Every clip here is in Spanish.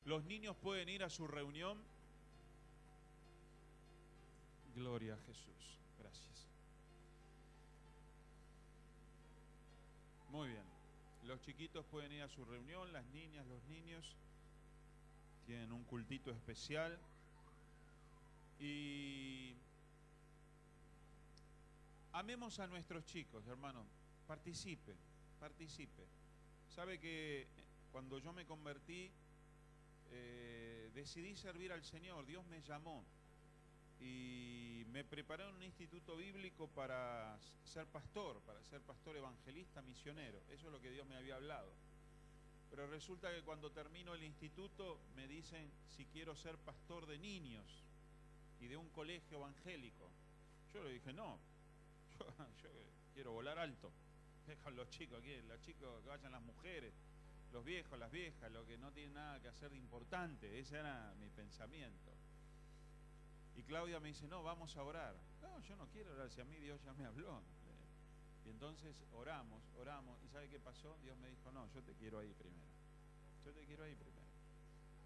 ¿Los niños pueden ir a su reunión? Gloria a Jesús. Gracias. Muy bien. Los chiquitos pueden ir a su reunión, las niñas, los niños tienen un cultito especial. Y amemos a nuestros chicos, hermanos. Participe. Sabe que cuando yo me convertí, decidí servir al Señor. Dios me llamó y me preparé en un instituto bíblico para ser pastor evangelista, misionero. Eso es lo que Dios me había hablado. Pero resulta que cuando termino el instituto me dicen si quiero ser pastor de niños y de un colegio evangélico. Yo le dije, no, yo quiero volar alto. Dejan los chicos aquí, los chicos que vayan las mujeres, los viejos, las viejas, lo que no tiene nada que hacer de importante. Ese era mi pensamiento. Y Claudia me dice, no, vamos a orar. No, yo no quiero orar, si a mí Dios ya me habló. Y entonces oramos, y ¿sabe qué pasó? Dios me dijo, no, yo te quiero ahí primero.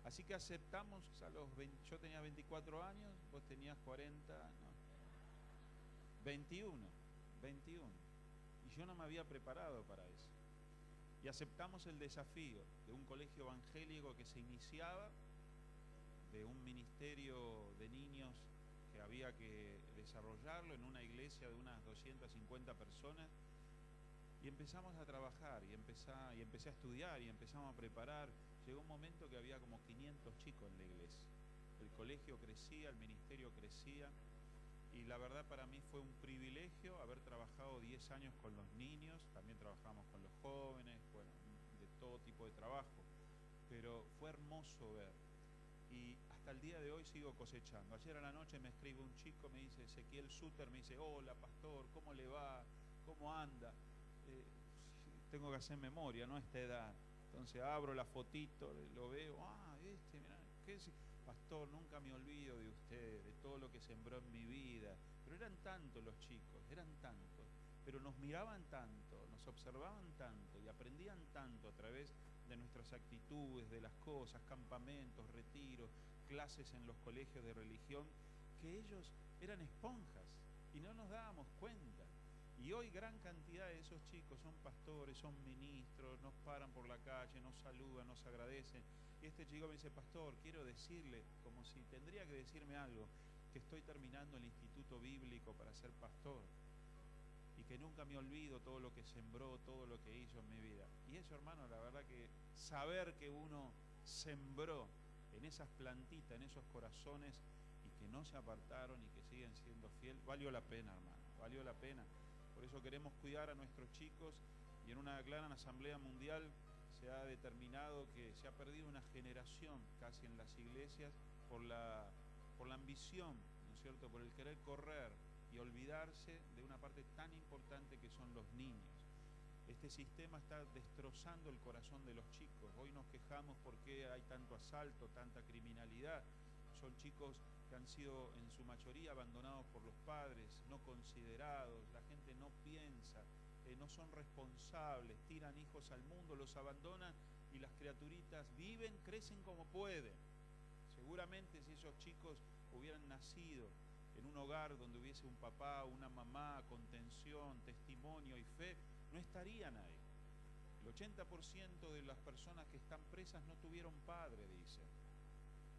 Así que aceptamos a los 20, yo tenía 24 años, vos tenías 40, no, 21. Y yo no me había preparado para eso. Y aceptamos el desafío de un colegio evangélico que se iniciaba, de un ministerio de niños que había que desarrollarlo en una iglesia de unas 250 personas. Y empezamos a trabajar, y empecé a estudiar, y empezamos a preparar. Llegó un momento que había como 500 chicos en la iglesia. El colegio crecía, el ministerio crecía. Y la verdad para mí fue un privilegio haber trabajado 10 años con los niños. También trabajamos con los jóvenes, bueno, de todo tipo de trabajo. Pero fue hermoso ver. Y hasta el día de hoy sigo cosechando. Ayer a la noche me escribe un chico, me dice, Ezequiel Suter, me dice, hola pastor, ¿cómo le va? ¿Cómo anda? Tengo que hacer memoria, ¿no? A esta edad. Entonces abro la fotito, lo veo, mirá, ¿qué es? Pastor, nunca me olvido de usted, de todo lo que sembró en mi vida. Pero eran tantos los chicos, pero nos miraban tanto, nos observaban tanto y aprendían tanto a través de nuestras actitudes, de las cosas, campamentos, retiros, clases en los colegios de religión, que ellos eran esponjas y no nos dábamos cuenta. Y hoy gran cantidad de esos chicos son pastores, son ministros, nos paran por la calle, nos saludan, nos agradecen. Y este chico me dice, pastor, quiero decirle, como si tendría que decirme algo, que estoy terminando el instituto bíblico para ser pastor y que nunca me olvido todo lo que sembró, todo lo que hizo en mi vida. Y eso, hermano, la verdad que saber que uno sembró en esas plantitas, en esos corazones y que no se apartaron y que siguen siendo fieles, valió la pena, hermano, valió la pena. Por eso queremos cuidar a nuestros chicos y en una gran asamblea mundial se ha determinado que se ha perdido una generación casi en las iglesias por la ambición, ¿no es cierto?, por el querer correr y olvidarse de una parte tan importante que son los niños. Este sistema está destrozando el corazón de los chicos. Hoy nos quejamos porque hay tanto asalto, tanta criminalidad. Son chicos que han sido en su mayoría abandonados por los padres, no considerados, la gente no piensa, no son responsables, tiran hijos al mundo, los abandonan y las criaturitas viven, crecen como pueden. Seguramente si esos chicos hubieran nacido en un hogar donde hubiese un papá, una mamá, contención, testimonio y fe, no estarían ahí. El 80% de las personas que están presas no tuvieron padre, dicen.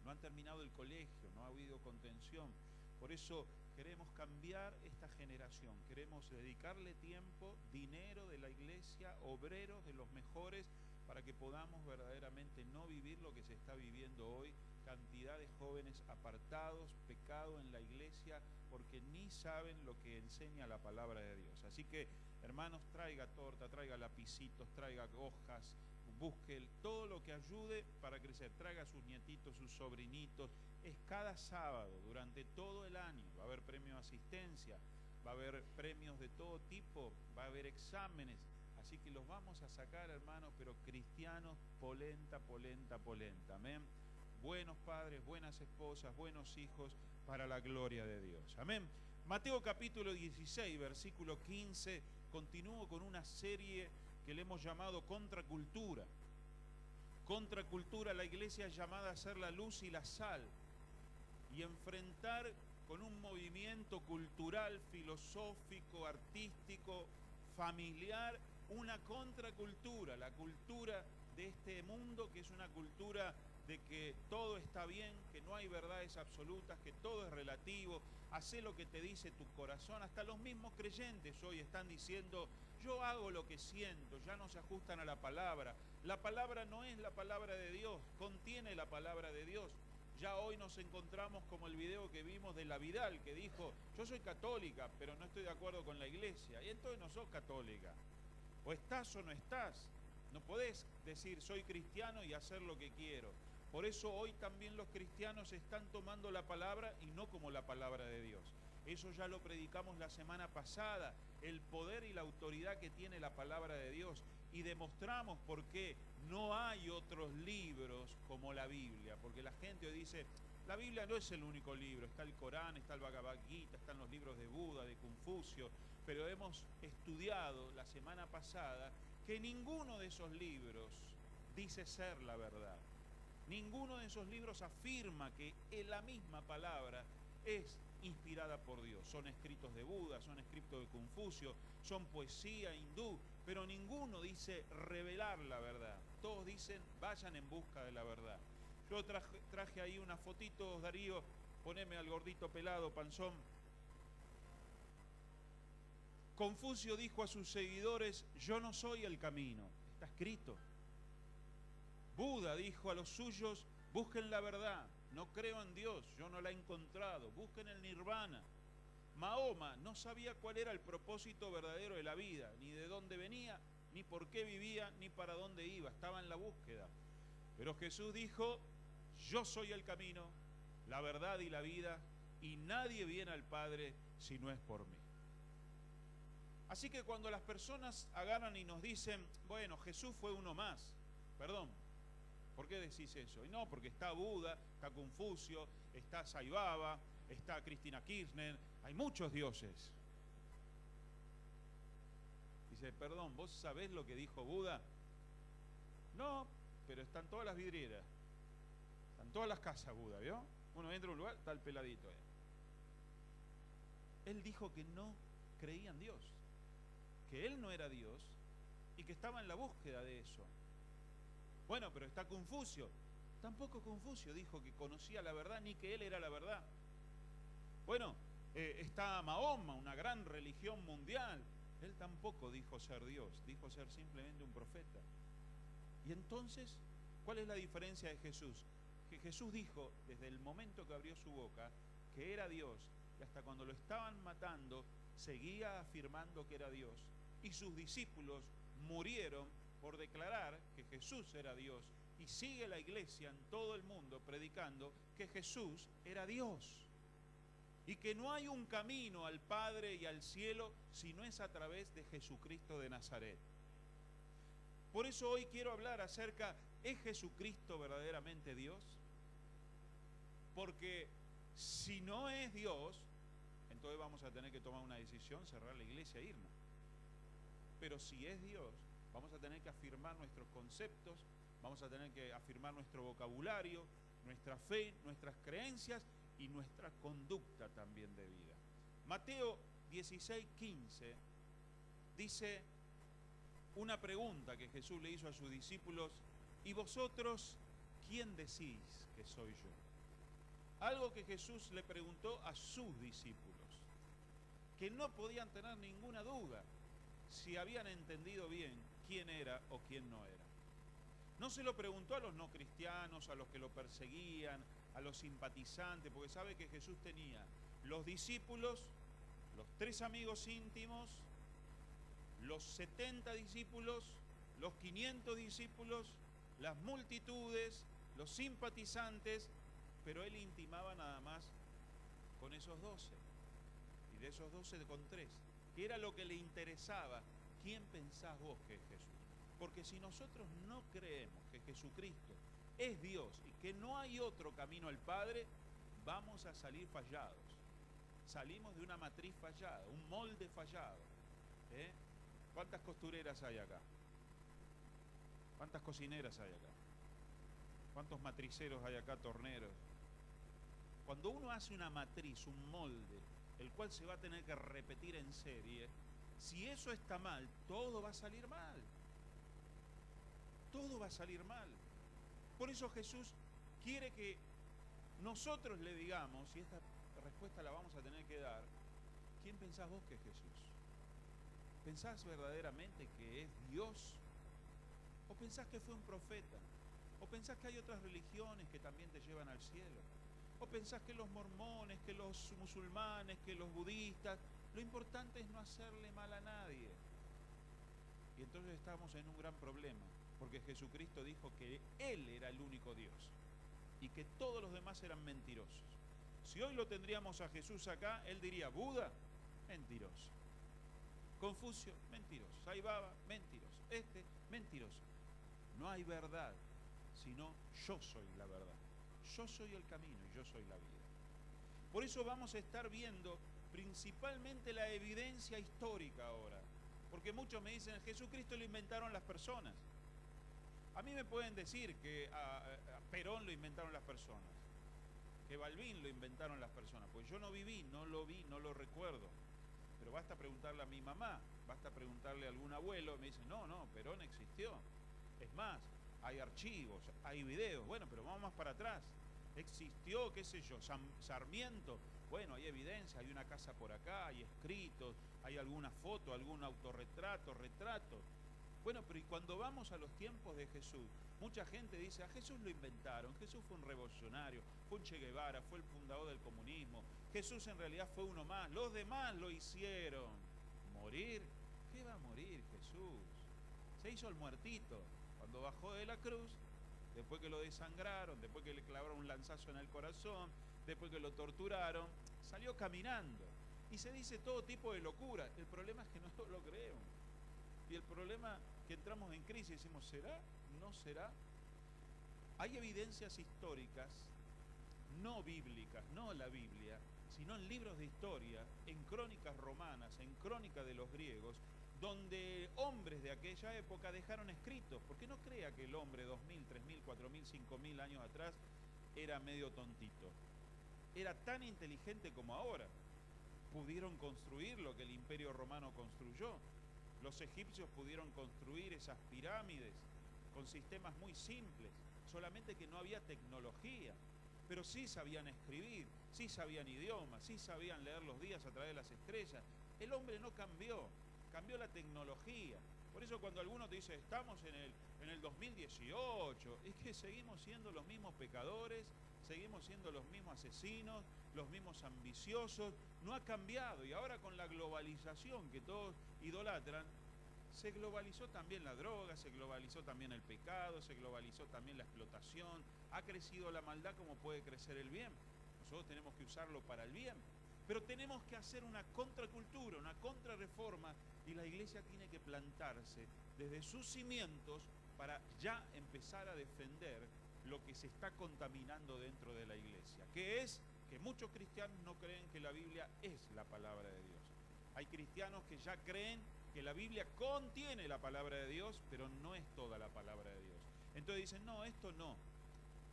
No han terminado el colegio, no ha habido contención. Por eso queremos cambiar esta generación, queremos dedicarle tiempo, dinero de la iglesia, obreros de los mejores, para que podamos verdaderamente no vivir lo que se está viviendo hoy, cantidad de jóvenes apartados, pecado en la iglesia, porque ni saben lo que enseña la palabra de Dios. Así que, hermanos, traiga torta, traiga lapicitos, traiga hojas, busque todo lo que ayude para crecer, traiga a sus nietitos, sus sobrinitos. Es cada sábado, durante todo el año, va a haber premio de asistencia, va a haber premios de todo tipo, va a haber exámenes, así que los vamos a sacar, hermanos, pero cristianos, polenta, amén. Buenos padres, buenas esposas, buenos hijos, para la gloria de Dios, amén. Mateo capítulo 16, versículo 15, continúo con una serie que le hemos llamado Contracultura. Contracultura, la iglesia es llamada a ser la luz y la sal y enfrentar con un movimiento cultural, filosófico, artístico, familiar, una contracultura, la cultura de este mundo, que es una cultura de que todo está bien, que no hay verdades absolutas, que todo es relativo, hacé lo que te dice tu corazón. Hasta los mismos creyentes hoy están diciendo, yo hago lo que siento, ya no se ajustan a la palabra. La palabra no es la palabra de Dios, contiene la palabra de Dios. Ya hoy nos encontramos como el video que vimos de la Vidal, que dijo, yo soy católica, pero no estoy de acuerdo con la iglesia. Y entonces no sos católica. O estás o no estás. No podés decir, soy cristiano y hacer lo que quiero. Por eso hoy también los cristianos están tomando la palabra y no como la palabra de Dios. Eso ya lo predicamos la semana pasada, el poder y la autoridad que tiene la palabra de Dios. Y demostramos por qué no hay otros libros como la Biblia. Porque la gente hoy dice, la Biblia no es el único libro. Está el Corán, está el Bhagavad Gita, están los libros de Buda, de Confucio. Pero hemos estudiado la semana pasada que ninguno de esos libros dice ser la verdad. Ninguno de esos libros afirma que la misma palabra es inspirada por Dios. Son escritos de Buda, son escritos de Confucio, son poesía hindú, pero ninguno dice revelar la verdad. Todos dicen vayan en busca de la verdad. Yo traje ahí unas fotitos, Darío, poneme al gordito pelado, panzón. Confucio dijo a sus seguidores, yo no soy el camino, está escrito. Buda dijo a los suyos, busquen la verdad, no creo en Dios, yo no la he encontrado, busquen el nirvana. Mahoma no sabía cuál era el propósito verdadero de la vida, ni de dónde venía, ni por qué vivía, ni para dónde iba, estaba en la búsqueda. Pero Jesús dijo, yo soy el camino, la verdad y la vida, y nadie viene al Padre si no es por mí. Así que cuando las personas agarran y nos dicen, bueno, Jesús fue uno más, perdón, ¿por qué decís eso? Y no, porque está Buda, está Confucio, está Sai Baba, está Cristina Kirchner, hay muchos dioses. Dice, perdón, ¿vos sabés lo que dijo Buda? No, pero están todas las vidrieras, están todas las casas Buda, ¿vio? Uno entra a un lugar, está el peladito ahí. Él dijo que no creía en Dios, que él no era Dios y que estaba en la búsqueda de eso. Bueno, pero está Confucio. Tampoco Confucio dijo que conocía la verdad ni que él era la verdad. Bueno, está Mahoma, una gran religión mundial. Él tampoco dijo ser Dios, dijo ser simplemente un profeta. Y entonces, ¿cuál es la diferencia de Jesús? Que Jesús dijo, desde el momento que abrió su boca, que era Dios, y hasta cuando lo estaban matando, seguía afirmando que era Dios. Y sus discípulos murieron por declarar que Jesús era Dios, y sigue la iglesia en todo el mundo predicando que Jesús era Dios y que no hay un camino al Padre y al cielo si no es a través de Jesucristo de Nazaret. Por eso hoy quiero hablar acerca, ¿es Jesucristo verdaderamente Dios? Porque si no es Dios, entonces vamos a tener que tomar una decisión, cerrar la iglesia e irnos. Pero si es Dios, vamos a tener que afirmar nuestros conceptos, vamos a tener que afirmar nuestro vocabulario, nuestra fe, nuestras creencias y nuestra conducta también de vida. Mateo 16:15 dice una pregunta que Jesús le hizo a sus discípulos: ¿y vosotros quién decís que soy yo? Algo que Jesús le preguntó a sus discípulos, que no podían tener ninguna duda si habían entendido bien quién era o quién no era. No se lo preguntó a los no cristianos, a los que lo perseguían, a los simpatizantes, porque sabe que Jesús tenía los discípulos, los 3 amigos íntimos, los 70 discípulos, los 500 discípulos, las multitudes, los simpatizantes, pero él intimaba nada más con esos 12, y de esos 12 con 3, que era lo que le interesaba. ¿Quién pensás vos que es Jesús? Porque si nosotros no creemos que Jesucristo es Dios y que no hay otro camino al Padre, vamos a salir fallados. Salimos de una matriz fallada, un molde fallado. ¿Cuántas costureras hay acá? ¿Cuántas cocineras hay acá? ¿Cuántos matriceros hay acá, torneros? Cuando uno hace una matriz, un molde, el cual se va a tener que repetir en serie, si eso está mal, todo va a salir mal. Todo va a salir mal. Por eso Jesús quiere que nosotros le digamos, y esta respuesta la vamos a tener que dar, ¿quién pensás vos que es Jesús? ¿Pensás verdaderamente que es Dios? ¿O pensás que fue un profeta? ¿O pensás que hay otras religiones que también te llevan al cielo? ¿O pensás que los mormones, que los musulmanes, que los budistas? Lo importante es no hacerle mal a nadie. Y entonces estamos en un gran problema, porque Jesucristo dijo que Él era el único Dios y que todos los demás eran mentirosos. Si hoy lo tendríamos a Jesús acá, Él diría: Buda, mentiroso. Confucio, mentiroso. Sai Baba, mentiroso. Mentiroso. No hay verdad, sino yo soy la verdad. Yo soy el camino y yo soy la vida. Por eso vamos a estar viendo principalmente la evidencia histórica ahora. Porque muchos me dicen, Jesucristo lo inventaron las personas. A mí me pueden decir que a Perón lo inventaron las personas, que Balbín lo inventaron las personas. Pues yo no viví, no lo vi, no lo recuerdo. Pero basta preguntarle a mi mamá, basta preguntarle a algún abuelo, me dice, no, Perón existió. Es más, hay archivos, hay videos. Bueno, pero vamos más para atrás. Existió, qué sé yo, Sarmiento. Bueno, hay evidencia, hay una casa por acá, hay escritos, hay alguna foto, algún autorretrato, retrato. Bueno, pero y cuando vamos a los tiempos de Jesús, mucha gente dice, a Jesús lo inventaron, Jesús fue un revolucionario, fue un Che Guevara, fue el fundador del comunismo, Jesús en realidad fue uno más, los demás lo hicieron. ¿Morir? ¿Qué va a morir Jesús? Se hizo el muertito. Cuando bajó de la cruz, después que lo desangraron, después que le clavaron un lanzazo en el corazón, después que lo torturaron, salió caminando. Y se dice todo tipo de locura. El problema es que no lo creemos. Y el problema es que entramos en crisis y decimos, ¿será? ¿No será? Hay evidencias históricas, no bíblicas, no la Biblia, sino en libros de historia, en crónicas romanas, en crónicas de los griegos, donde hombres de aquella época dejaron escritos, porque no crea que el hombre 2000, 3000, 4000, 5000 años atrás era medio tontito. Era tan inteligente como ahora. Pudieron construir lo que el Imperio Romano construyó. Los egipcios pudieron construir esas pirámides con sistemas muy simples, solamente que no había tecnología, pero sí sabían escribir, sí sabían idiomas, sí sabían leer los días a través de las estrellas. El hombre no cambió, cambió la tecnología. Por eso cuando alguno te dice, estamos en el 2018, es que seguimos siendo los mismos pecadores, seguimos siendo los mismos asesinos, los mismos ambiciosos, no ha cambiado. Y ahora con la globalización que todos idolatran, se globalizó también la droga, se globalizó también el pecado, se globalizó también la explotación, ha crecido la maldad como puede crecer el bien. Nosotros tenemos que usarlo para el bien, pero tenemos que hacer una contracultura, una contrarreforma, y la iglesia tiene que plantarse desde sus cimientos para ya empezar a defender lo que se está contaminando dentro de la iglesia, que es que muchos cristianos no creen que la Biblia es la palabra de Dios. Hay cristianos que ya creen que la Biblia contiene la palabra de Dios, pero no es toda la palabra de Dios. Entonces dicen, no, esto no.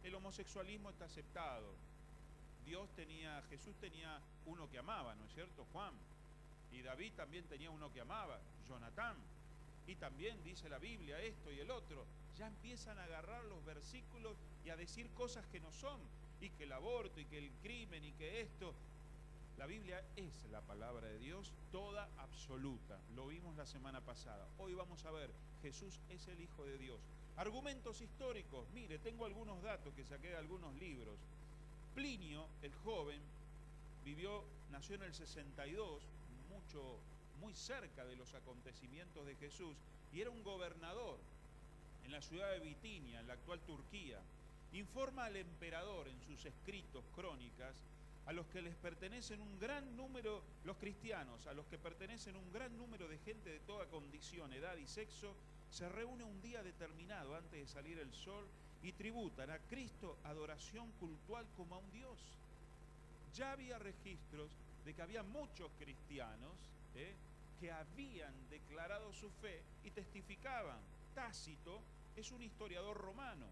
El homosexualismo está aceptado. Jesús tenía uno que amaba, ¿no es cierto? Juan. Y David también tenía uno que amaba, Jonatán. Y también dice la Biblia esto y el otro. Ya empiezan a agarrar los versículos y a decir cosas que no son. Y que el aborto, y que el crimen, y que esto. La Biblia es la palabra de Dios, toda absoluta. Lo vimos la semana pasada. Hoy vamos a ver, Jesús es el Hijo de Dios. Argumentos históricos. Mire, tengo algunos datos que saqué de algunos libros. Plinio, el joven, nació en el 62, muy cerca de los acontecimientos de Jesús, y era un gobernador en la ciudad de Bitinia, en la actual Turquía. Informa al emperador en sus escritos, crónicas, a los que les pertenecen un gran número, los cristianos, a los que pertenecen un gran número de gente de toda condición, edad y sexo, se reúne un día determinado antes de salir el sol y tributan a Cristo adoración cultual como a un Dios. Ya había registros de que había muchos cristianos que habían declarado su fe y testificaban. Tácito es un historiador romano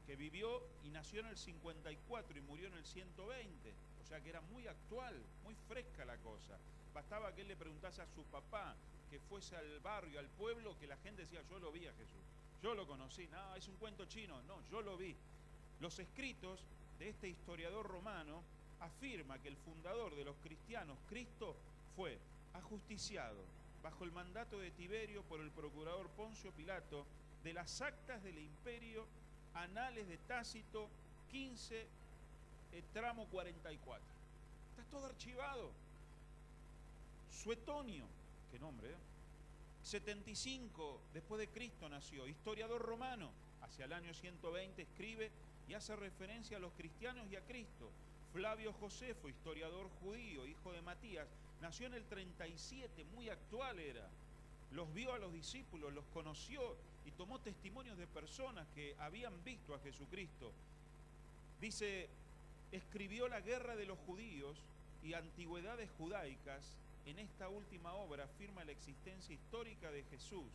que vivió y nació en el 54 y murió en el 120. O sea que era muy actual, muy fresca la cosa. Bastaba que él le preguntase a su papá, que fuese al barrio, al pueblo, que la gente decía, yo lo vi a Jesús, yo lo conocí. No, es un cuento chino. No, yo lo vi. Los escritos de este historiador romano afirma que el fundador de los cristianos, Cristo, fue ajusticiado bajo el mandato de Tiberio por el procurador Poncio Pilato de las actas del imperio, anales de Tácito 15, tramo 44. Está todo archivado. Suetonio, qué nombre, 75 después de Cristo nació, historiador romano, hacia el año 120 escribe y hace referencia a los cristianos y a Cristo. Flavio Josefo, historiador judío, hijo de Matías, nació en el 37, muy actual era. Los vio a los discípulos, los conoció y tomó testimonios de personas que habían visto a Jesucristo. Dice, escribió La guerra de los judíos y antigüedades judaicas. En esta última obra afirma la existencia histórica de Jesús.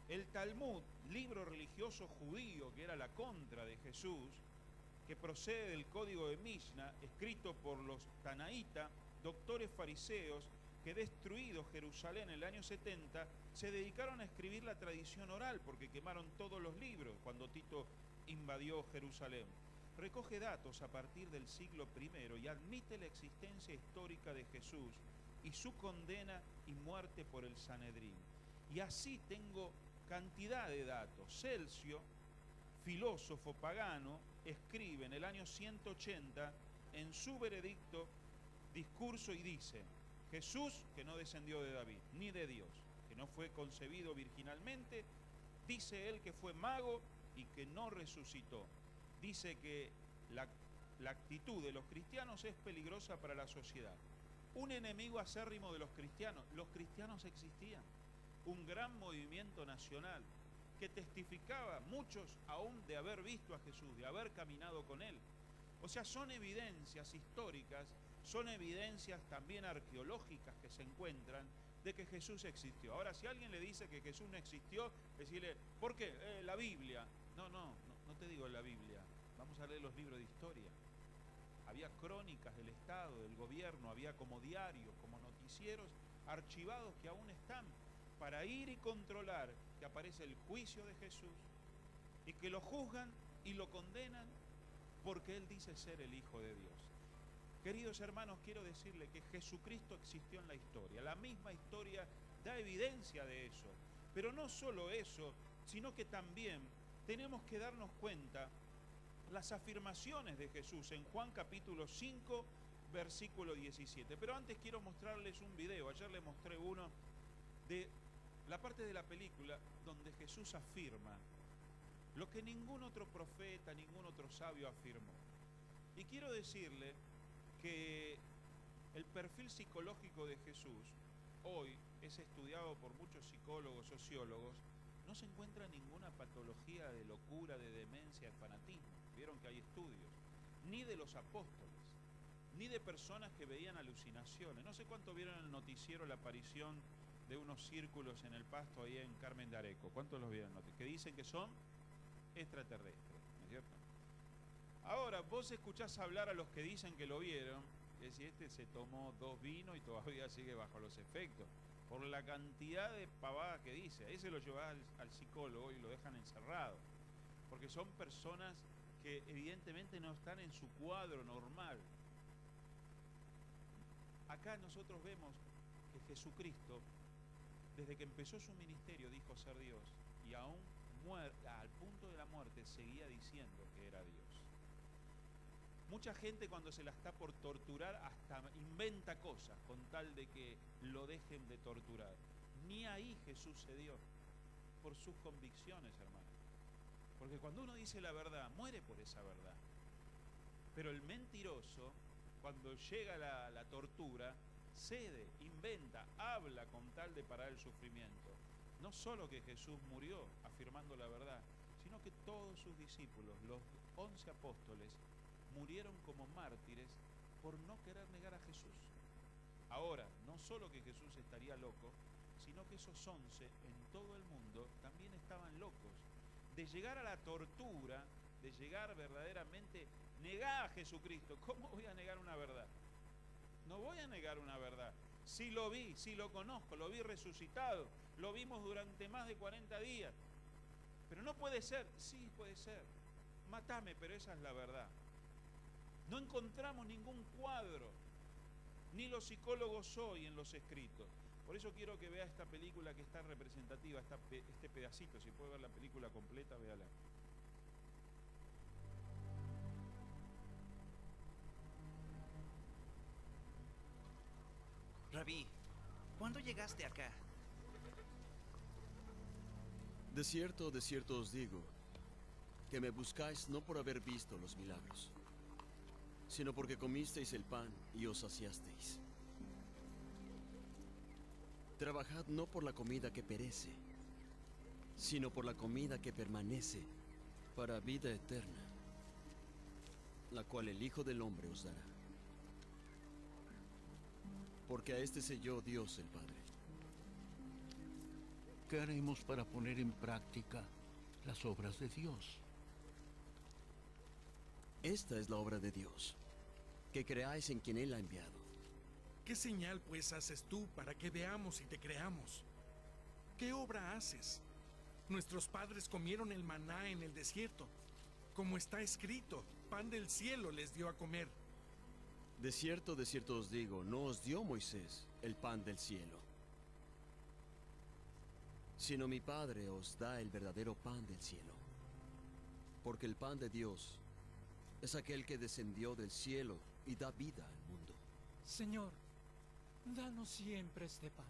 El Talmud, libro religioso judío que era la contra de Jesús, que procede del código de Mishnah, escrito por los Tanaíta, doctores fariseos, que destruido Jerusalén en el año 70, se dedicaron a escribir la tradición oral, porque quemaron todos los libros cuando Tito invadió Jerusalén. Recoge datos a partir del siglo I y admite la existencia histórica de Jesús y su condena y muerte por el Sanedrín. Y así tengo cantidad de datos. Celcio, filósofo pagano, escribe en el año 180 en su veredicto discurso y dice, Jesús, que no descendió de David, ni de Dios, que no fue concebido virginalmente, dice él que fue mago y que no resucitó. Dice que la actitud de los cristianos es peligrosa para la sociedad. Un enemigo acérrimo de los cristianos existían. Un gran movimiento nacional que testificaba, muchos aún de haber visto a Jesús, de haber caminado con él. O sea, son evidencias históricas, son evidencias también arqueológicas que se encuentran de que Jesús existió. Ahora, si alguien le dice que Jesús no existió, decirle, ¿por qué? La Biblia. No te digo la Biblia. Vamos a leer los libros de historia. Había crónicas del Estado, del gobierno, había como diarios, como noticieros archivados que aún están para ir y controlar que aparece el juicio de Jesús y que lo juzgan y lo condenan porque Él dice ser el Hijo de Dios. Queridos hermanos, quiero decirle que Jesucristo existió en la historia. La misma historia da evidencia de eso. Pero no solo eso, sino que también tenemos que darnos cuenta las afirmaciones de Jesús en Juan capítulo 5, versículo 17. Pero antes quiero mostrarles un video. Ayer les mostré uno de la parte de la película donde Jesús afirma lo que ningún otro profeta, ningún otro sabio afirmó. Y quiero decirle que el perfil psicológico de Jesús hoy es estudiado por muchos psicólogos, sociólogos. No se encuentra ninguna patología de locura, de demencia, de fanatismo. Vieron que hay estudios. Ni de los apóstoles, ni de personas que veían alucinaciones. No sé cuánto vieron en el noticiero la aparición de unos círculos en el Pasto ahí en Carmen de Areco. ¿Cuántos los vieron? Que dicen que son extraterrestres, ¿no es cierto? Ahora, vos escuchás hablar a los que dicen que lo vieron, es decir, este se tomó 2 vinos y todavía sigue bajo los efectos, por la cantidad de pavada que dice. Ahí se lo lleva al psicólogo y lo dejan encerrado, porque son personas que evidentemente no están en su cuadro normal. Acá nosotros vemos que Jesucristo, desde que empezó su ministerio, dijo ser Dios, y aún al punto de la muerte seguía diciendo que era Dios. Mucha gente cuando se la está por torturar hasta inventa cosas con tal de que lo dejen de torturar. Ni ahí Jesús se dio por sus convicciones, hermano. Porque cuando uno dice la verdad, muere por esa verdad. Pero el mentiroso, cuando llega la tortura, cede, inventa, habla con tal de parar el sufrimiento. No solo que Jesús murió afirmando la verdad, sino que todos sus discípulos, los 11 apóstoles, murieron como mártires por no querer negar a Jesús. Ahora, no solo que Jesús estaría loco, sino que esos 11 en todo el mundo también estaban locos de llegar a la tortura de llegar verdaderamente, negá a Jesucristo. ¿Cómo voy a negar una verdad? No voy a negar una verdad. Sí lo vi, sí lo conozco, lo vi resucitado, lo vimos durante más de 40 días. Pero no puede ser, sí puede ser. Matame, pero esa es la verdad. No encontramos ningún cuadro, ni los psicólogos hoy en los escritos. Por eso quiero que vea esta película que está representativa, este pedacito. Si puede ver la película completa, véala. Rabí, ¿cuándo llegaste acá? De cierto os digo, que me buscáis no por haber visto los milagros, sino porque comisteis el pan y os saciasteis. Trabajad no por la comida que perece, sino por la comida que permanece para vida eterna, la cual el Hijo del Hombre os dará. Porque a este selló Dios el Padre. ¿Qué haremos para poner en práctica las obras de Dios? Esta es la obra de Dios, que creáis en quien Él ha enviado. ¿Qué señal pues haces tú para que veamos y te creamos? ¿Qué obra haces? Nuestros padres comieron el maná en el desierto. Como está escrito, pan del cielo les dio a comer. De cierto os digo, no os dio Moisés el pan del cielo, sino mi Padre os da el verdadero pan del cielo. Porque el pan de Dios es aquel que descendió del cielo y da vida al mundo. Señor, danos siempre este pan.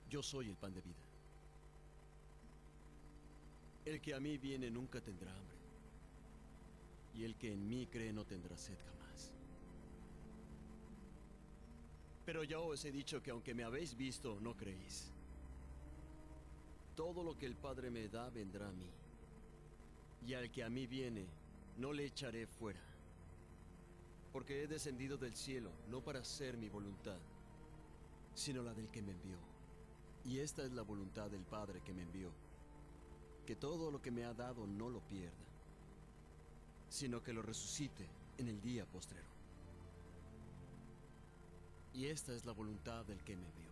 Yo soy el pan de vida. El que a mí viene nunca tendrá hambre, y el que en mí cree no tendrá sed jamás. Pero ya os he dicho que aunque me habéis visto, no creéis. Todo lo que el Padre me da vendrá a mí, y al que a mí viene, no le echaré fuera. Porque he descendido del cielo, no para hacer mi voluntad, sino la del que me envió. Y esta es la voluntad del Padre que me envió, que todo lo que me ha dado no lo pierda, sino que lo resucite en el día postrero. Y esta es la voluntad del que me envió,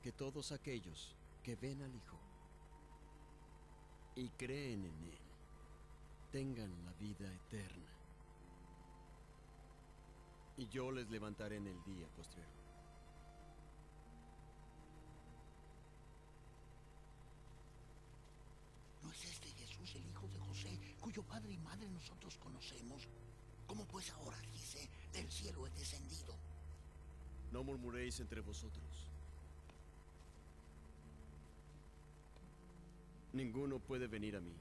que todos aquellos que ven al Hijo y creen en Él tengan la vida eterna. Y yo les levantaré en el día postrero. ¿No es este Jesús el hijo de José, cuyo padre y madre nosotros conocemos? ¿Cómo pues ahora dice, del cielo he descendido? No murmuréis entre vosotros. Ninguno puede venir a mí,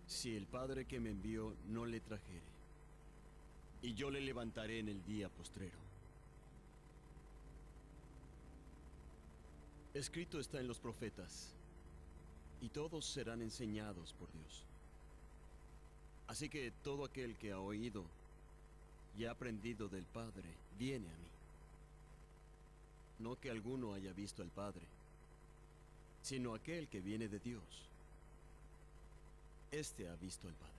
si el Padre que me envió no le trajere, y yo le levantaré en el día postrero. Escrito está en los profetas, y todos serán enseñados por Dios. Así que todo aquel que ha oído y ha aprendido del Padre, viene a mí. No que alguno haya visto al Padre, sino aquel que viene de Dios. Este ha visto al Padre.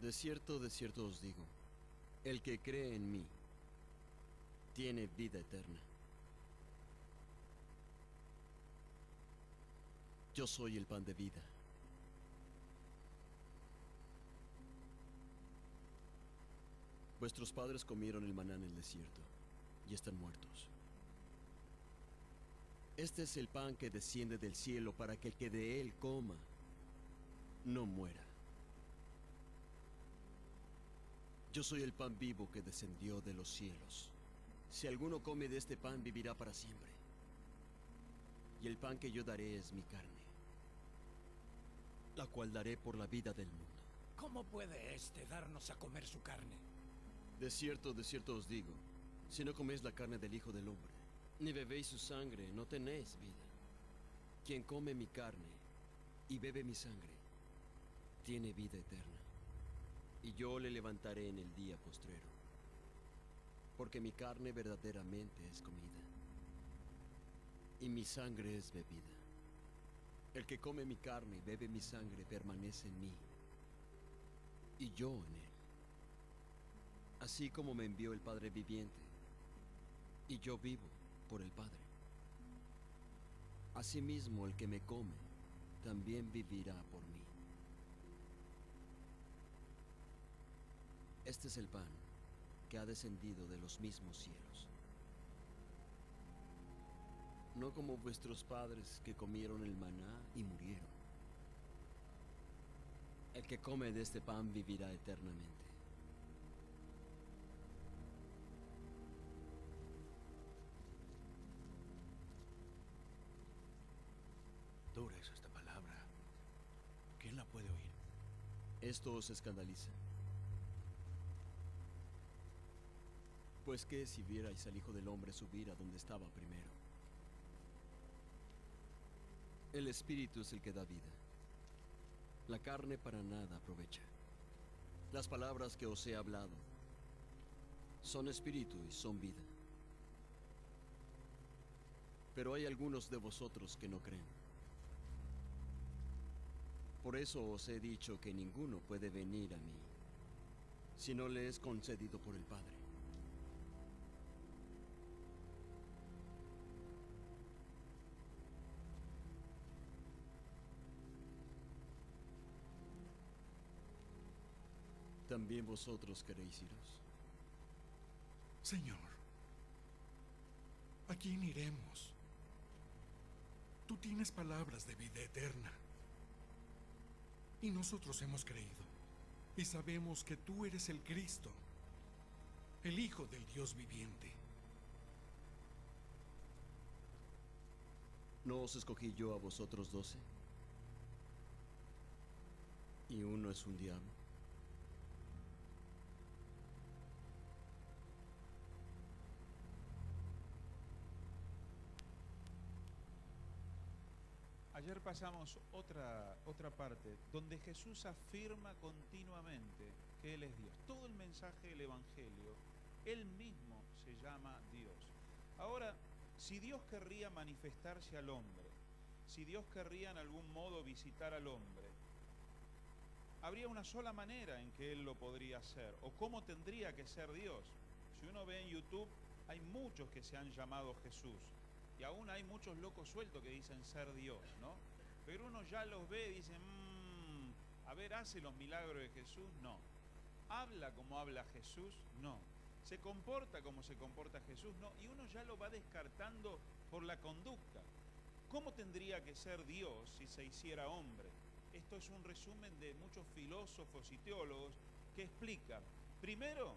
De cierto os digo, el que cree en mí, tiene vida eterna. Yo soy el pan de vida. Vuestros padres comieron el maná en el desierto y están muertos. Este es el pan que desciende del cielo para que el que de él coma no muera. Yo soy el pan vivo que descendió de los cielos. Si alguno come de este pan, vivirá para siempre. Y el pan que yo daré es mi carne, la cual daré por la vida del mundo. ¿Cómo puede éste darnos a comer su carne? De cierto os digo, si no coméis la carne del Hijo del Hombre, ni bebéis su sangre, no tenéis vida. Quien come mi carne y bebe mi sangre, tiene vida eterna. Y yo le levantaré en el día postrero. Porque mi carne verdaderamente es comida, y mi sangre es bebida. El que come mi carne y bebe mi sangre permanece en mí, y yo en él. Así como me envió el Padre viviente, y yo vivo por el Padre. Asimismo, el que me come también vivirá por mí. Este es el pan que ha descendido de los mismos cielos. No como vuestros padres que comieron el maná y murieron. El que come de este pan vivirá eternamente. Dura es esta palabra. ¿Quién la puede oír? ¿Esto os escandaliza? Pues qué si vierais al Hijo del Hombre subir a donde estaba primero. El Espíritu es el que da vida. La carne para nada aprovecha. Las palabras que os he hablado son espíritu y son vida. Pero hay algunos de vosotros que no creen. Por eso os he dicho que ninguno puede venir a mí si no le es concedido por el Padre. ¿También vosotros queréis iros? Señor, ¿a quién iremos? Tú tienes palabras de vida eterna. Y nosotros hemos creído. Y sabemos que tú eres el Cristo, el Hijo del Dios viviente. ¿No os escogí yo a vosotros 12? ¿Y uno es un diablo? Ayer pasamos otra parte donde Jesús afirma continuamente que Él es Dios. Todo el mensaje del Evangelio, Él mismo se llama Dios. Ahora, si Dios querría manifestarse al hombre, si Dios querría en algún modo visitar al hombre, habría una sola manera en que Él lo podría hacer, o cómo tendría que ser Dios. Si uno ve en YouTube, hay muchos que se han llamado Jesús. Y aún hay muchos locos sueltos que dicen ser Dios, ¿no? Pero uno ya los ve y dice, a ver, ¿hace los milagros de Jesús? No. ¿Habla como habla Jesús? No. ¿Se comporta como se comporta Jesús? No. Y uno ya lo va descartando por la conducta. ¿Cómo tendría que ser Dios si se hiciera hombre? Esto es un resumen de muchos filósofos y teólogos que explican. Primero,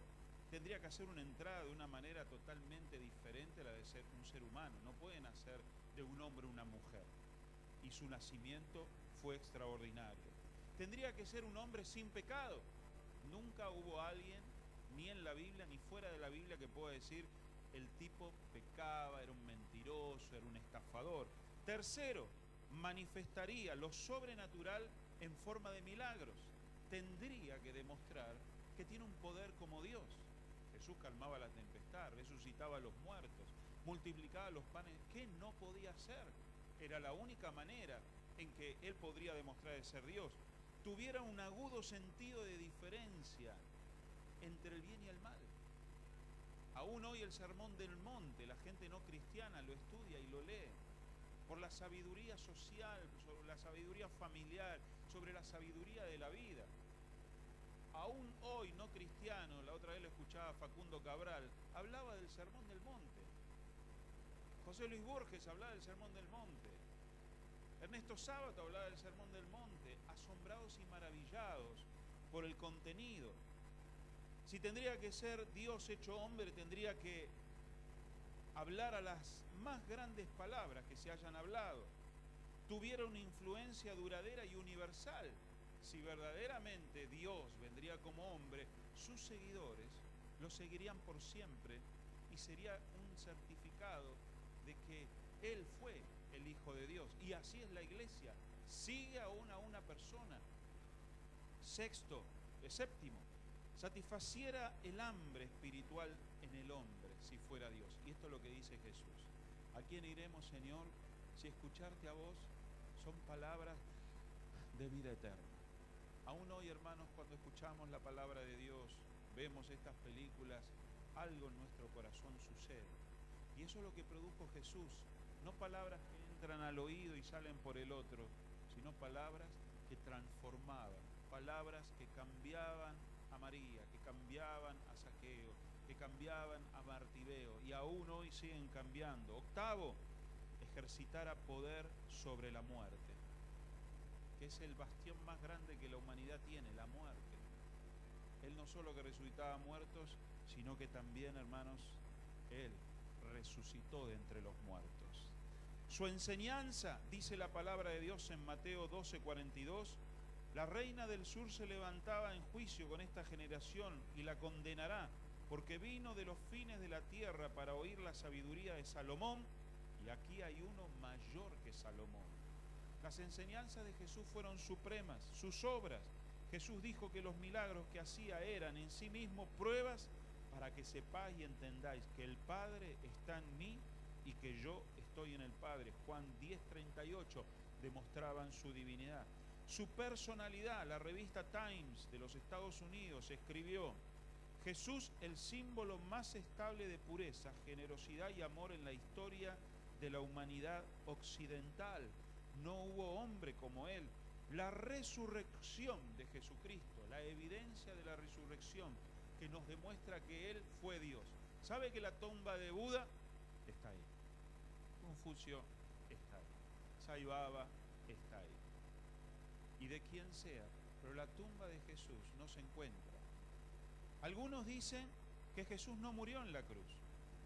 tendría que hacer una entrada de una manera totalmente diferente a la de ser un ser humano. No puede nacer de un hombre una mujer. Y su nacimiento fue extraordinario. Tendría que ser un hombre sin pecado. Nunca hubo alguien, ni en la Biblia, ni fuera de la Biblia, que pueda decir el tipo pecaba, era un mentiroso, era un estafador. Tercero, manifestaría lo sobrenatural en forma de milagros. Tendría que demostrar que tiene un poder como Dios. Jesús calmaba la tempestad, resucitaba a los muertos, multiplicaba los panes. ¿Qué no podía hacer? Era la única manera en que Él podría demostrar de ser Dios. Tuviera un agudo sentido de diferencia entre el bien y el mal. Aún hoy el Sermón del Monte, la gente no cristiana lo estudia y lo lee. Por la sabiduría social, sobre la sabiduría familiar, sobre la sabiduría de la vida. Aún hoy no cristiano, la otra vez lo escuchaba Facundo Cabral, hablaba del Sermón del Monte. José Luis Borges hablaba del Sermón del Monte. Ernesto Sábato hablaba del Sermón del Monte, asombrados y maravillados por el contenido. Si tendría que ser Dios hecho hombre, tendría que hablar a las más grandes palabras que se hayan hablado. Tuviera una influencia duradera y universal. Si verdaderamente Dios vendría como hombre, sus seguidores lo seguirían por siempre y sería un certificado de que Él fue el Hijo de Dios. Y así es la Iglesia, sigue aún a una persona. Séptimo, satisfaciera el hambre espiritual en el hombre si fuera Dios. Y esto es lo que dice Jesús. ¿A quién iremos, Señor, si escucharte a vos son palabras de vida eterna? Aún hoy, hermanos, cuando escuchamos la palabra de Dios, vemos estas películas, algo en nuestro corazón sucede. Y eso es lo que produjo Jesús. No palabras que entran al oído y salen por el otro, sino palabras que transformaban, palabras que cambiaban a María, que cambiaban a Zaqueo, que cambiaban a Bartimeo, y aún hoy siguen cambiando. Octavo, ejercitar a poder sobre la muerte, que es el bastión más grande que la humanidad tiene, la muerte. Él no solo que resucitaba muertos, sino que también, hermanos, Él resucitó de entre los muertos. Su enseñanza, dice la palabra de Dios en Mateo 12:42, la reina del sur se levantaba en juicio con esta generación y la condenará, porque vino de los fines de la tierra para oír la sabiduría de Salomón, y aquí hay uno mayor que Salomón. Las enseñanzas de Jesús fueron supremas, sus obras. Jesús dijo que los milagros que hacía eran en sí mismos pruebas para que sepáis y entendáis que el Padre está en mí y que yo estoy en el Padre. Juan 10:38 demostraban su divinidad. Su personalidad, la revista Times de los Estados Unidos escribió: Jesús, el símbolo más estable de pureza, generosidad y amor en la historia de la humanidad occidental. No hubo hombre como él. La resurrección de Jesucristo, la evidencia de la resurrección que nos demuestra que él fue Dios. ¿Sabe que la tumba de Buda está ahí? Confucio está ahí. Sai Baba está ahí. Y de quien sea, pero la tumba de Jesús no se encuentra. Algunos dicen que Jesús no murió en la cruz,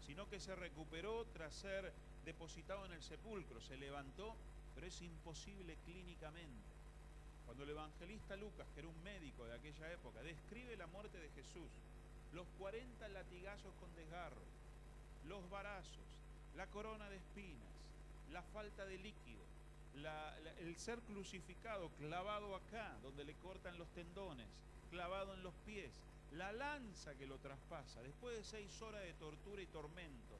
sino que se recuperó tras ser depositado en el sepulcro, se levantó, pero es imposible clínicamente. Cuando el evangelista Lucas, que era un médico de aquella época, describe la muerte de Jesús, los 40 latigazos con desgarro, los varazos, la corona de espinas, la falta de líquido, el ser crucificado, clavado acá, donde le cortan los tendones, clavado en los pies, la lanza que lo traspasa, después de 6 horas de tortura y tormento,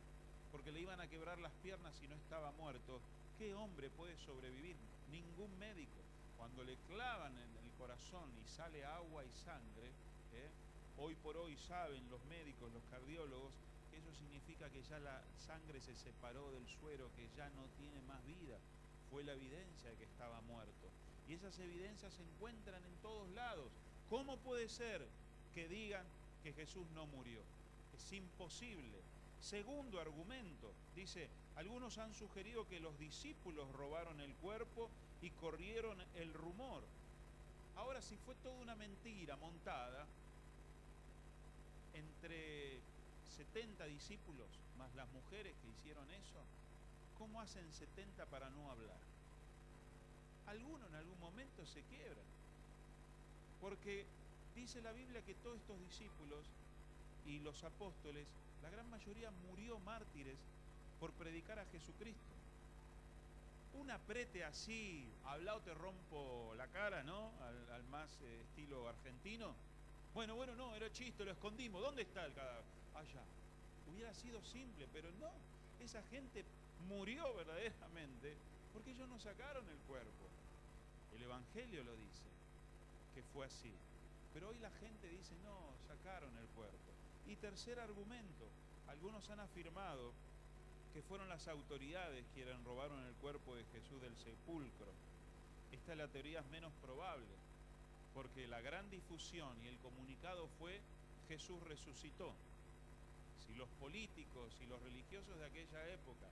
porque le iban a quebrar las piernas si no estaba muerto. ¿Qué hombre puede sobrevivir? Ningún médico. Cuando le clavan en el corazón y sale agua y sangre, hoy por hoy saben los médicos, los cardiólogos, que eso significa que ya la sangre se separó del suero, que ya no tiene más vida. Fue la evidencia de que estaba muerto. Y esas evidencias se encuentran en todos lados. ¿Cómo puede ser que digan que Jesús no murió? Es imposible. Segundo argumento, dice, algunos han sugerido que los discípulos robaron el cuerpo y corrieron el rumor. Ahora, si fue toda una mentira montada, entre 70 discípulos más las mujeres que hicieron eso, ¿cómo hacen 70 para no hablar? Algunos en algún momento se quiebran, porque dice la Biblia que todos estos discípulos y los apóstoles, la gran mayoría murió mártires por predicar a Jesucristo. Un aprete así, hablado te rompo la cara, ¿no? Al más estilo argentino. Bueno, no, era chiste, lo escondimos. ¿Dónde está el cadáver? Allá. Hubiera sido simple, pero no. Esa gente murió verdaderamente porque ellos no sacaron el cuerpo. El Evangelio lo dice, que fue así. Pero hoy la gente dice, no, sacaron el cuerpo. Y tercer argumento, algunos han afirmado que fueron las autoridades quienes robaron el cuerpo de Jesús del sepulcro. Esta es la teoría menos probable, porque la gran difusión y el comunicado fue Jesús resucitó. Si los políticos y los religiosos de aquella época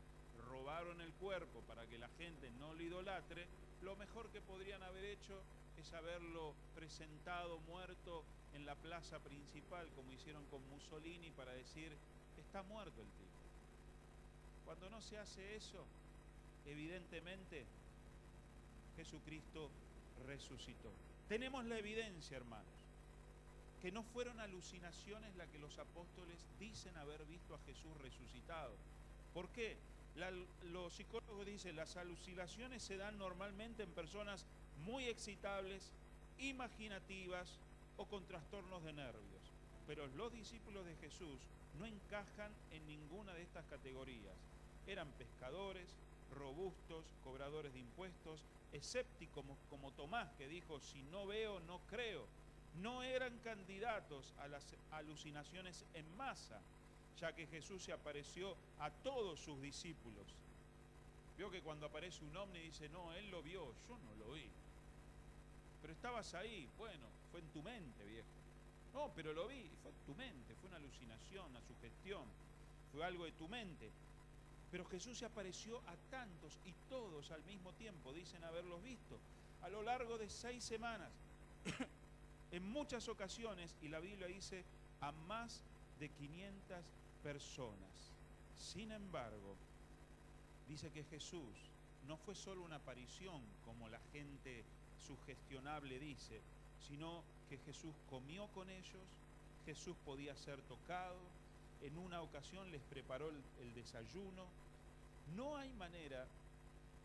robaron el cuerpo para que la gente no lo idolatre, lo mejor que podrían haber hecho es haberlo presentado muerto en la plaza principal, como hicieron con Mussolini, para decir, está muerto el tipo. Cuando no se hace eso, evidentemente Jesucristo resucitó. Tenemos la evidencia, hermanos, que no fueron alucinaciones las que los apóstoles dicen haber visto a Jesús resucitado. ¿Por qué? Los psicólogos dicen, las alucinaciones se dan normalmente en personas muy excitables, imaginativas o con trastornos de nervios. Pero los discípulos de Jesús no encajan en ninguna de estas categorías. Eran pescadores, robustos, cobradores de impuestos, escépticos como Tomás, que dijo, si no veo, no creo. No eran candidatos a las alucinaciones en masa, ya que Jesús se apareció a todos sus discípulos. Vio que cuando aparece un ovni dice, no, él lo vio, yo no lo vi. Pero estabas ahí, bueno, fue en tu mente, viejo. No, pero lo vi, fue en tu mente, fue una alucinación, una sugestión, fue algo de tu mente. Pero Jesús se apareció a tantos y todos al mismo tiempo, dicen haberlos visto, a lo largo de 6 semanas, en muchas ocasiones, y la Biblia dice, a más de 500 personas. Sin embargo, dice que Jesús no fue solo una aparición, como la gente sugestionable dice, sino que Jesús comió con ellos, Jesús podía ser tocado, en una ocasión les preparó el desayuno. No hay manera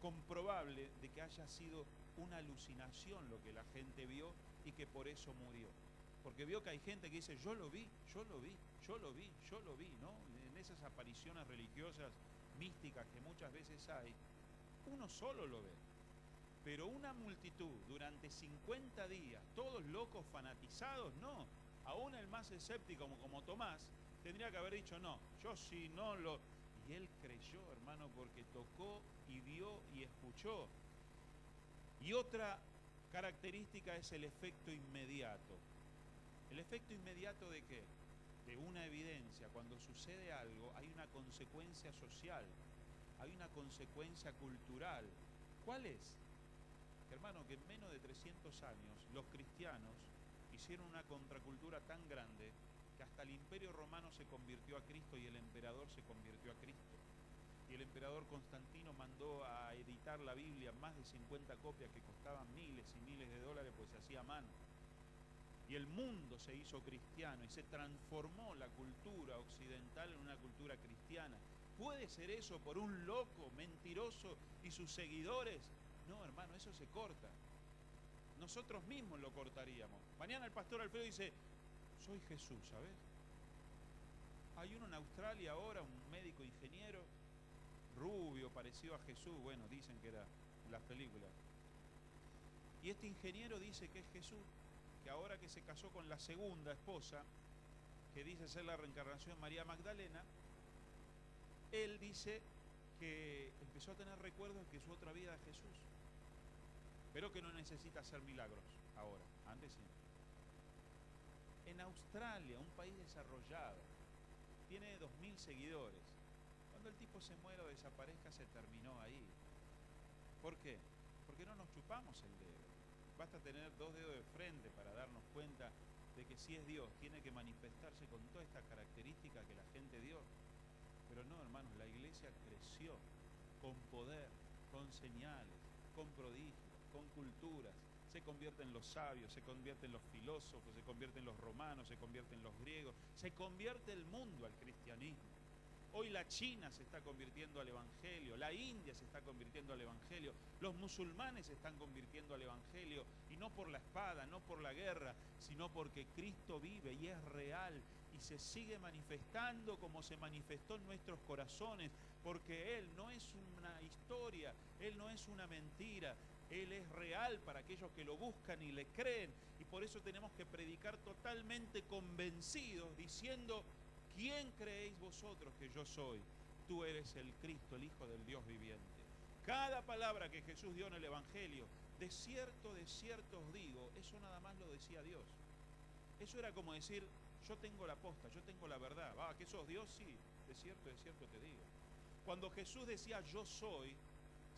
comprobable de que haya sido una alucinación lo que la gente vio y que por eso murió. Porque vio que hay gente que dice, yo lo vi, yo lo vi, yo lo vi, yo lo vi, ¿no? En esas apariciones religiosas, místicas que muchas veces hay, uno solo lo ve. Pero una multitud durante 50 días, todos locos, fanatizados, no. Aún el más escéptico como Tomás, tendría que haber dicho, no, yo sí no lo... Y él creyó, hermano, porque tocó y vio y escuchó. Y otra característica es el efecto inmediato. ¿El efecto inmediato de qué? De una evidencia. Cuando sucede algo, hay una consecuencia social, hay una consecuencia cultural. ¿Cuál es? Hermano, que en menos de 300 años los cristianos hicieron una contracultura tan grande que hasta el Imperio Romano se convirtió a Cristo y el emperador se convirtió a Cristo. Y el emperador Constantino mandó a editar la Biblia, más de 50 copias que costaban miles y miles de dólares, pues se hacía a mano. Y el mundo se hizo cristiano y se transformó la cultura occidental en una cultura cristiana. ¿Puede ser eso por un loco, mentiroso y sus seguidores? No, hermano, eso se corta. Nosotros mismos lo cortaríamos. Mañana el pastor Alfredo dice, soy Jesús, ¿sabes? Hay uno en Australia ahora, un médico ingeniero, rubio, parecido a Jesús, bueno, dicen que era en las películas. Y este ingeniero dice que es Jesús, que ahora que se casó con la segunda esposa, que dice ser la reencarnación de María Magdalena, él dice que empezó a tener recuerdos de que su otra vida es Jesús, pero que no necesita hacer milagros ahora, antes sí. En Australia, un país desarrollado, tiene 2000 seguidores. Cuando el tipo se muera o desaparezca, se terminó ahí. ¿Por qué? Porque no nos chupamos el dedo. Basta tener 2 dedos de frente para darnos cuenta de que si es Dios, tiene que manifestarse con toda esta característica que la gente dio. Pero no, hermanos, la iglesia creció con poder, con señales, con prodigios, con culturas. Se convierten los sabios, se convierten los filósofos, se convierten los romanos, se convierten los griegos, se convierte el mundo al cristianismo. Hoy la China se está convirtiendo al evangelio, la India se está convirtiendo al evangelio, los musulmanes se están convirtiendo al evangelio, y no por la espada, no por la guerra, sino porque Cristo vive y es real y se sigue manifestando como se manifestó en nuestros corazones, porque Él no es una historia, Él no es una mentira. Él es real para aquellos que lo buscan y le creen, y por eso tenemos que predicar totalmente convencidos, diciendo, ¿quién creéis vosotros que yo soy? Tú eres el Cristo, el Hijo del Dios viviente. Cada palabra que Jesús dio en el Evangelio, de cierto os digo, eso nada más lo decía Dios. Eso era como decir, yo tengo la posta, yo tengo la verdad. ¿Que sos Dios? Sí, de cierto te digo. Cuando Jesús decía yo soy,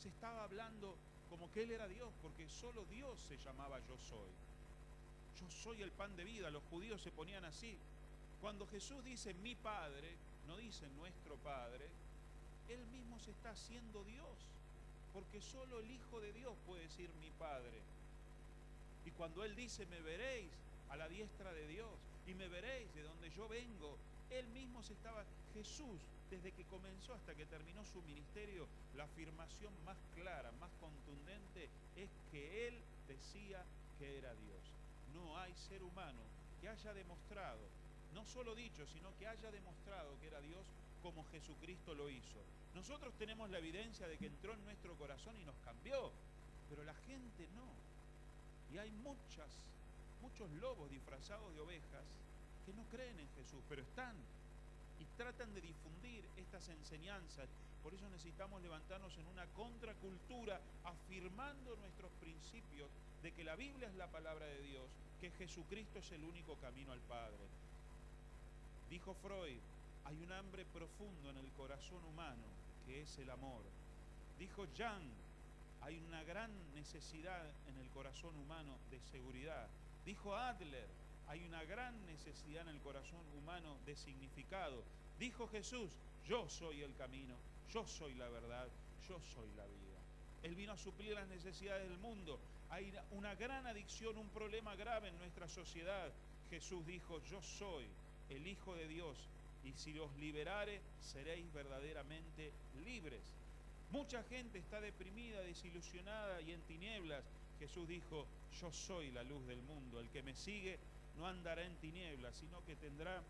se estaba hablando como que Él era Dios, porque solo Dios se llamaba yo soy. Yo soy el pan de vida, los judíos se ponían así. Cuando Jesús dice mi Padre, no dice nuestro Padre, Él mismo se está haciendo Dios, porque solo el Hijo de Dios puede decir mi Padre. Y cuando Él dice me veréis a la diestra de Dios, y me veréis de donde yo vengo, Él mismo se estaba... Jesús, desde que comenzó hasta que terminó su ministerio, la afirmación más clara, más contundente, es que Él decía que era Dios. No hay ser humano que haya demostrado, no solo dicho, sino que haya demostrado que era Dios como Jesucristo lo hizo. Nosotros tenemos la evidencia de que entró en nuestro corazón y nos cambió, pero la gente no. Y hay muchos lobos disfrazados de ovejas que no creen en Jesús, pero están y tratan de difundir estas enseñanzas. Por eso necesitamos levantarnos en una contracultura, afirmando nuestros principios de que la Biblia es la palabra de Dios, que Jesucristo es el único camino al Padre. Dijo Freud, hay un hambre profundo en el corazón humano, que es el amor. Dijo Jung, hay una gran necesidad en el corazón humano de seguridad. Dijo Adler, hay una gran necesidad en el corazón humano de significado. Dijo Jesús, yo soy el camino, yo soy la verdad, yo soy la vida. Él vino a suplir las necesidades del mundo. Hay una gran adicción, un problema grave en nuestra sociedad. Jesús dijo, yo soy el Hijo de Dios, y si os liberare, seréis verdaderamente libres. Mucha gente está deprimida, desilusionada y en tinieblas. Jesús dijo, yo soy la luz del mundo. El que me sigue no andará en tinieblas, sino que tendrá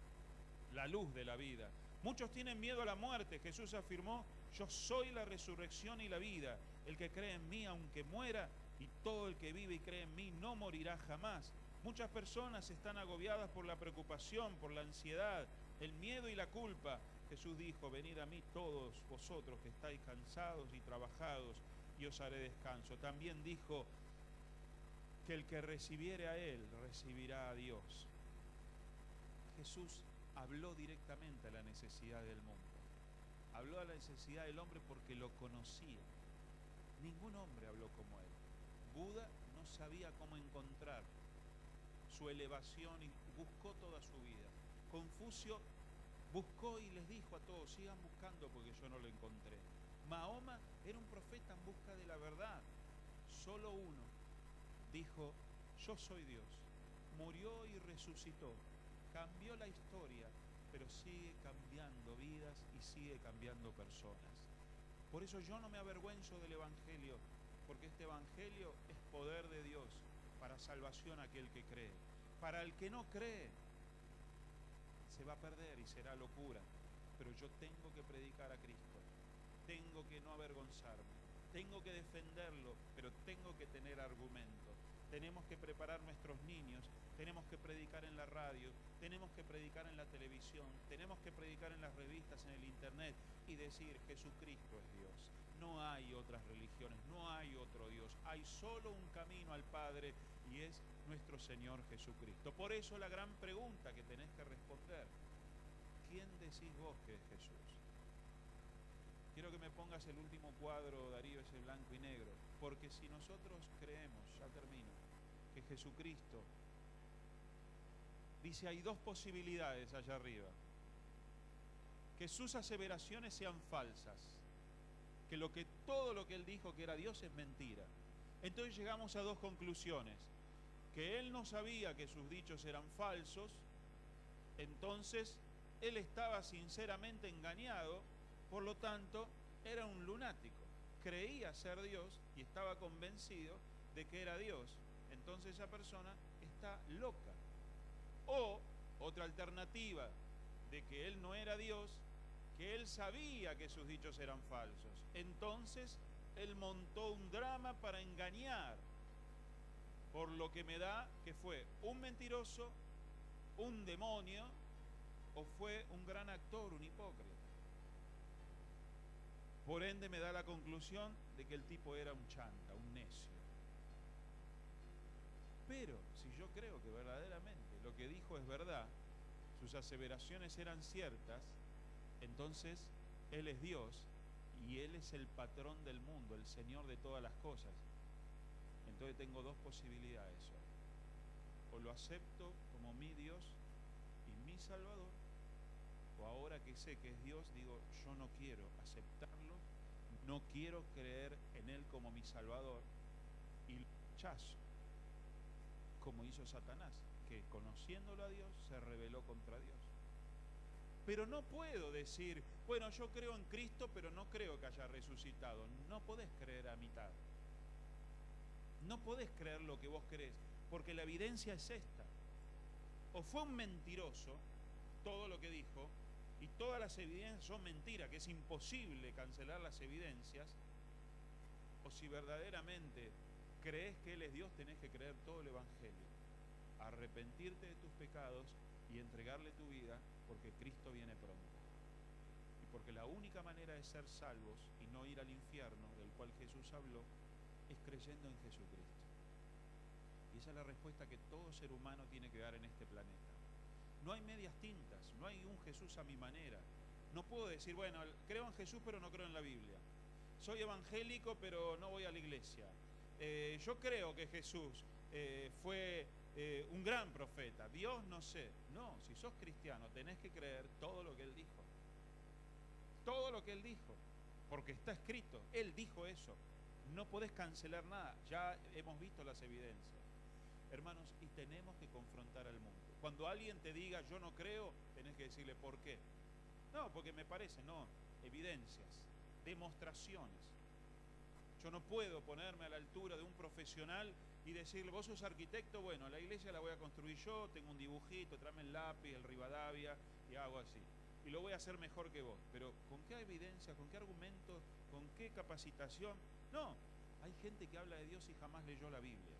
la luz de la vida. Muchos tienen miedo a la muerte. Jesús afirmó, yo soy la resurrección y la vida. El que cree en mí, aunque muera, y todo el que vive y cree en mí, no morirá jamás. Muchas personas están agobiadas por la preocupación, por la ansiedad, el miedo y la culpa. Jesús dijo, venid a mí todos vosotros que estáis cansados y trabajados, y os haré descanso. También dijo que el que recibiere a Él, recibirá a Dios. Jesús habló directamente a la necesidad del mundo. Habló a la necesidad del hombre porque lo conocía. Ningún hombre habló como Él. Buda no sabía cómo encontrar su elevación y buscó toda su vida. Confucio buscó y les dijo a todos, sigan buscando porque yo no lo encontré. Mahoma era un profeta en busca de la verdad. Solo uno dijo, yo soy Dios. Murió y resucitó. Cambió la historia, pero sigue cambiando vidas y sigue cambiando personas. Por eso yo no me avergüenzo del Evangelio, porque este Evangelio es poder de Dios para salvación a aquel que cree. Para el que no cree, se va a perder y será locura. Pero yo tengo que predicar a Cristo. Tengo que no avergonzarme. Tengo que defenderlo, pero tengo que tener argumentos. Tenemos que preparar nuestros niños. Tenemos que predicar en la radio. Tenemos que predicar en la televisión. Tenemos que predicar en las revistas, en el internet y decir Jesucristo es Dios. No hay otras religiones, no hay otro Dios. Hay solo un camino al Padre y es nuestro Señor Jesucristo. Por eso la gran pregunta que tenés que responder, ¿quién decís vos que es Jesús? Quiero que me pongas el último cuadro, Darío, ese blanco y negro, porque si nosotros creemos, ya termino, que Jesucristo, dice, hay dos posibilidades allá arriba, que sus aseveraciones sean falsas, que todo lo que él dijo que era Dios es mentira. Entonces llegamos a dos conclusiones, que él no sabía que sus dichos eran falsos, entonces él estaba sinceramente engañado, por lo tanto era un lunático, creía ser Dios y estaba convencido de que era Dios, entonces esa persona está loca. O otra alternativa, de que él no era Dios, que él sabía que sus dichos eran falsos, entonces él montó un drama para engañar, por lo que me da que fue un mentiroso, un demonio, o fue un gran actor, un hipócrita. Por ende me da la conclusión de que el tipo era un chanta, un necio. Pero si yo creo que verdaderamente lo que dijo es verdad, sus aseveraciones eran ciertas, entonces Él es Dios y Él es el patrón del mundo, el Señor de todas las cosas. Entonces tengo dos posibilidades hoy. O lo acepto como mi Dios y mi Salvador, o ahora que sé que es Dios, digo, yo no quiero aceptarlo, no quiero creer en Él como mi Salvador, y lo rechazo, como hizo Satanás, que conociéndolo a Dios, se rebeló contra Dios. Pero no puedo decir, bueno, yo creo en Cristo, pero no creo que haya resucitado. No podés creer a mitad. No podés creer lo que vos crees, porque la evidencia es esta. O fue un mentiroso, todo lo que dijo, y todas las evidencias son mentiras, que es imposible cancelar las evidencias, o si verdaderamente crees que Él es Dios, tenés que creer todo el Evangelio, arrepentirte de tus pecados y entregarle tu vida, porque Cristo viene pronto. Y porque la única manera de ser salvos y no ir al infierno, del cual Jesús habló, es creyendo en Jesucristo. Y esa es la respuesta que todo ser humano tiene que dar en este planeta. No hay medias tintas, no hay un Jesús a mi manera. No puedo decir, bueno, creo en Jesús pero no creo en la Biblia. Soy evangélico pero no voy a la iglesia. Yo creo que Jesús fue un gran profeta. Dios no sé. No, si sos cristiano tenés que creer todo lo que Él dijo. Todo lo que Él dijo. Porque está escrito. Él dijo eso. No podés cancelar nada. Ya hemos visto las evidencias. Hermanos, y tenemos que confrontar al mundo. Cuando alguien te diga yo no creo, tenés que decirle ¿por qué? No, porque me parece, no, evidencias, demostraciones. Yo no puedo ponerme a la altura de un profesional y decirle, vos sos arquitecto, bueno, la iglesia la voy a construir yo, tengo un dibujito, tráeme el lápiz, el Rivadavia, y hago así. Y lo voy a hacer mejor que vos. Pero ¿con qué evidencia, con qué argumento, con qué capacitación? No, hay gente que habla de Dios y jamás leyó la Biblia.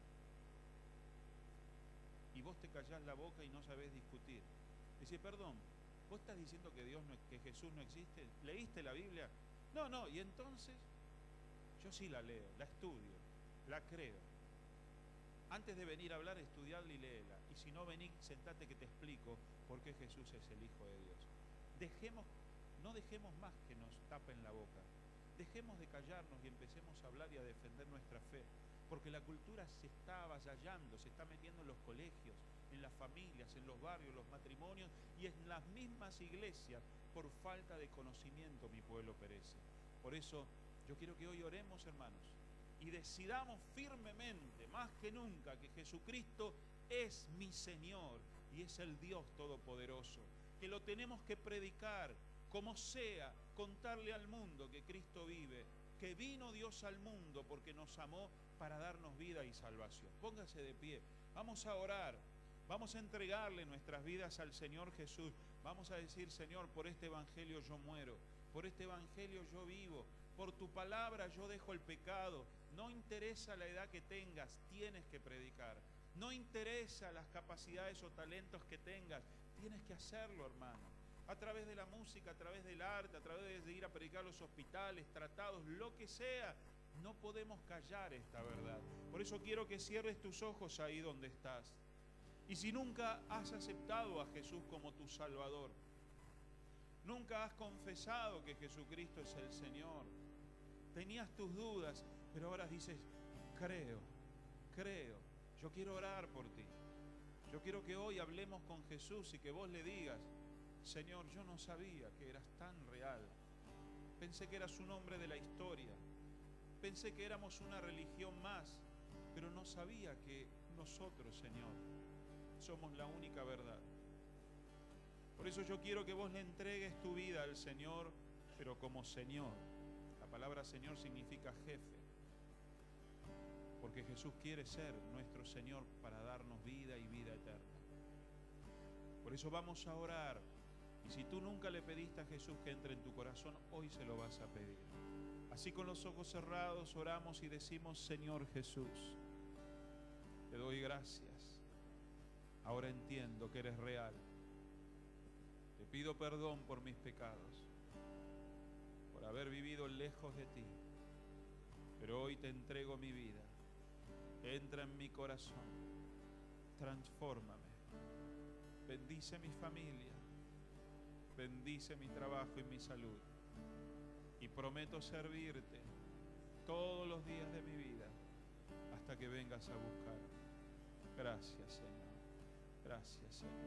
Y vos te callás la boca y no sabés discutir. Dice, perdón, ¿vos estás diciendo que que Jesús no existe? ¿Leíste la Biblia? No, y entonces, yo sí la leo, la estudio, la creo. Antes de venir a hablar, estudiarla y léela. Y si no, vení, sentate que te explico por qué Jesús es el Hijo de Dios. No dejemos más que nos tapen la boca. Dejemos de callarnos y empecemos a hablar y a defender nuestra fe. Porque la cultura se está avasallando, se está metiendo en los colegios, en las familias, en los barrios, los matrimonios y en las mismas iglesias. Por falta de conocimiento mi pueblo perece. Por eso yo quiero que hoy oremos, hermanos, y decidamos firmemente, más que nunca, que Jesucristo es mi Señor y es el Dios Todopoderoso, que lo tenemos que predicar como sea, contarle al mundo que Cristo vive, que vino Dios al mundo porque nos amó para darnos vida y salvación. Póngase de pie, vamos a orar, vamos a entregarle nuestras vidas al Señor Jesús, vamos a decir, Señor, por este evangelio yo muero, por este evangelio yo vivo, por tu palabra yo dejo el pecado. No interesa la edad que tengas, tienes que predicar. No interesa las capacidades o talentos que tengas, tienes que hacerlo, hermano. A través de la música, a través del arte, a través de ir a predicar a los hospitales, tratados, lo que sea, no podemos callar esta verdad. Por eso quiero que cierres tus ojos ahí donde estás. Y si nunca has aceptado a Jesús como tu Salvador, nunca has confesado que Jesucristo es el Señor, tenías tus dudas, pero ahora dices, creo, yo quiero orar por ti. Yo quiero que hoy hablemos con Jesús y que vos le digas, Señor, yo no sabía que eras tan real. Pensé que eras un hombre de la historia. Pensé que éramos una religión más, pero no sabía que nosotros, Señor, somos la única verdad. Por eso yo quiero que vos le entregues tu vida al Señor, pero como Señor. La palabra Señor significa jefe. Porque Jesús quiere ser nuestro Señor para darnos vida y vida eterna. Por eso vamos a orar. Y si tú nunca le pediste a Jesús que entre en tu corazón, hoy se lo vas a pedir. Así con los ojos cerrados oramos y decimos, Señor Jesús, te doy gracias. Ahora entiendo que eres real. Te pido perdón por mis pecados, por haber vivido lejos de ti. Pero hoy te entrego mi vida. Entra en mi corazón. Transfórmame. Bendice mi familia. Bendice mi trabajo y mi salud. Y prometo servirte todos los días de mi vida hasta que vengas a buscarme. Gracias, Señor. Gracias, Señor.